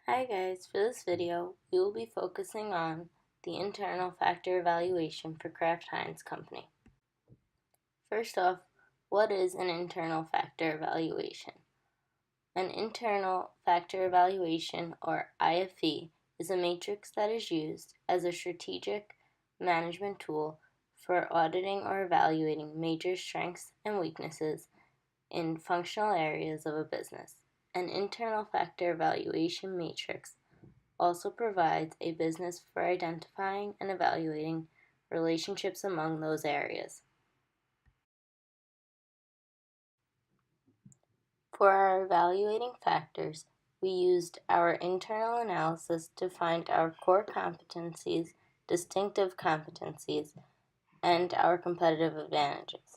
Hi guys, for this video, we will be focusing on the internal factor evaluation for Kraft Heinz Company. First off, what is an internal factor evaluation? An internal factor evaluation, or IFE, is a matrix that is used as a strategic management tool for auditing or evaluating major strengths and weaknesses in functional areas of a business. An internal factor evaluation matrix also provides a business for identifying and evaluating relationships among those areas. For our evaluating factors, we used our internal analysis to find our core competencies, distinctive competencies, and our competitive advantages.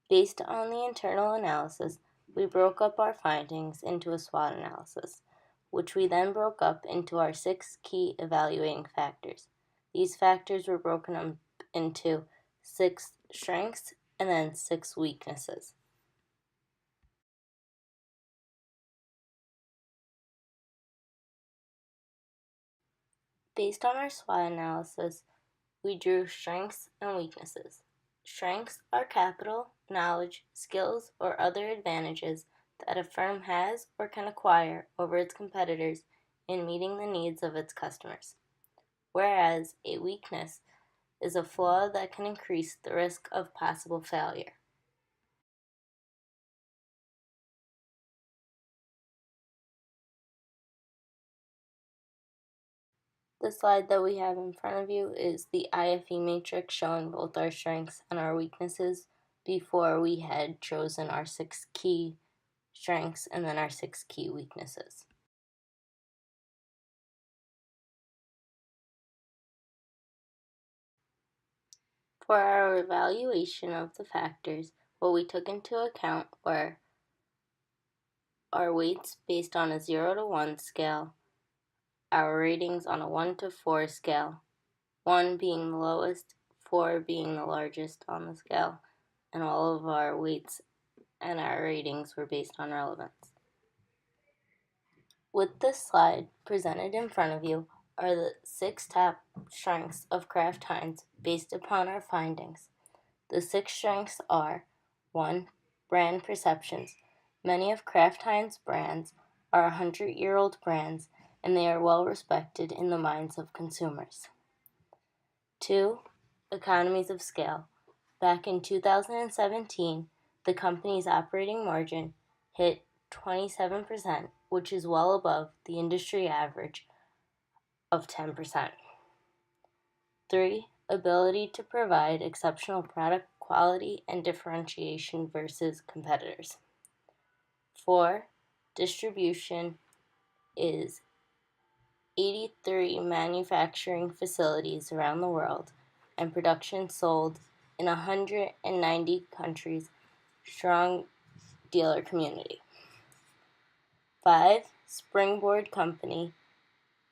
Based on the internal analysis, we broke up our findings into a SWOT analysis, which we then broke up into our 6 key evaluating factors. These factors were broken up into 6 strengths and then 6 weaknesses. Based on our SWOT analysis, we drew strengths and weaknesses. Strengths are capital, knowledge, skills, or other advantages that a firm has or can acquire over its competitors in meeting the needs of its customers. Whereas a weakness is a flaw that can increase the risk of possible failure. The slide that we have in front of you is the IFE matrix showing both our strengths and our weaknesses before we had chosen our 6 key strengths and then our 6 key weaknesses. For our evaluation of the factors, what we took into account were our weights based on a 0 to 1 scale, our ratings on a 1 to 4 scale, 1 being the lowest, 4 being the largest on the scale, and all of our weights and our ratings were based on relevance. With this slide presented in front of you are the 6 top strengths of Kraft Heinz based upon our findings. The 6 strengths are 1. Brand perceptions. Many of Kraft Heinz brands are 100-year-old brands and they are well respected in the minds of consumers. 2. Economies of scale. Back in 2017, the company's operating margin hit 27%, which is well above the industry average of 10%. 3. Ability to provide exceptional product quality and differentiation versus competitors. 4. Distribution is 83 manufacturing facilities around the world and production sold in 190 countries, strong dealer community. 5. Springboard company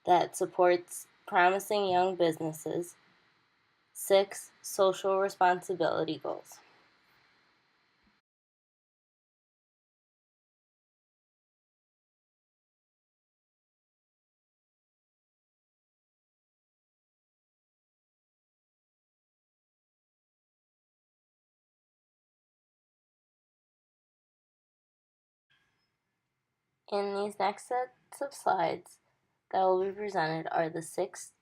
that supports promising young businesses. 6. Social responsibility goals. In these next sets of slides that will be presented are the 6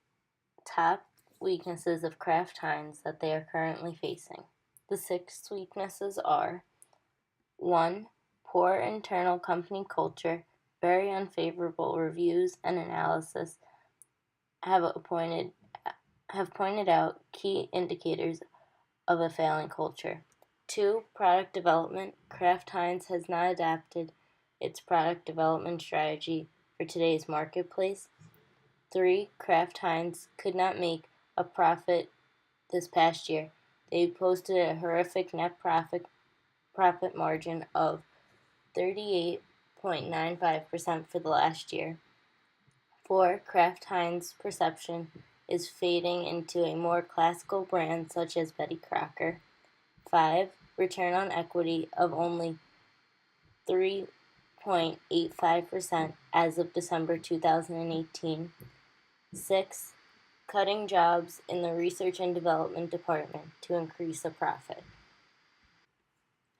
top weaknesses of Kraft Heinz that they are currently facing. The 6 weaknesses are 1. Poor internal company culture. Very unfavorable reviews and analysis have pointed out key indicators of a failing culture. 2. Product development. Kraft Heinz has not adapted its product development strategy for today's marketplace. 3. Kraft Heinz could not make a profit this past year. They posted a horrific net profit margin of 38.95% for the last year. 4. Kraft Heinz perception is fading into a more classical brand such as Betty Crocker. 5. Return on equity of only 8.85% as of December 2018. 6. Cutting jobs in the research and development department to increase a profit.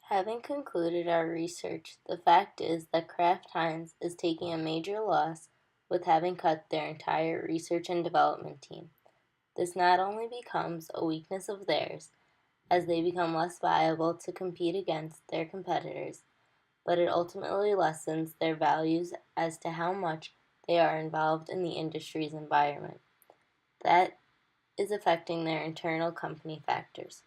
Having concluded our research, the fact is that Kraft Heinz is taking a major loss with having cut their entire research and development team. This not only becomes a weakness of theirs, as they become less viable to compete against their competitors, but it ultimately lessens their values as to how much they are involved in the industry's environment. That is affecting their internal company factors.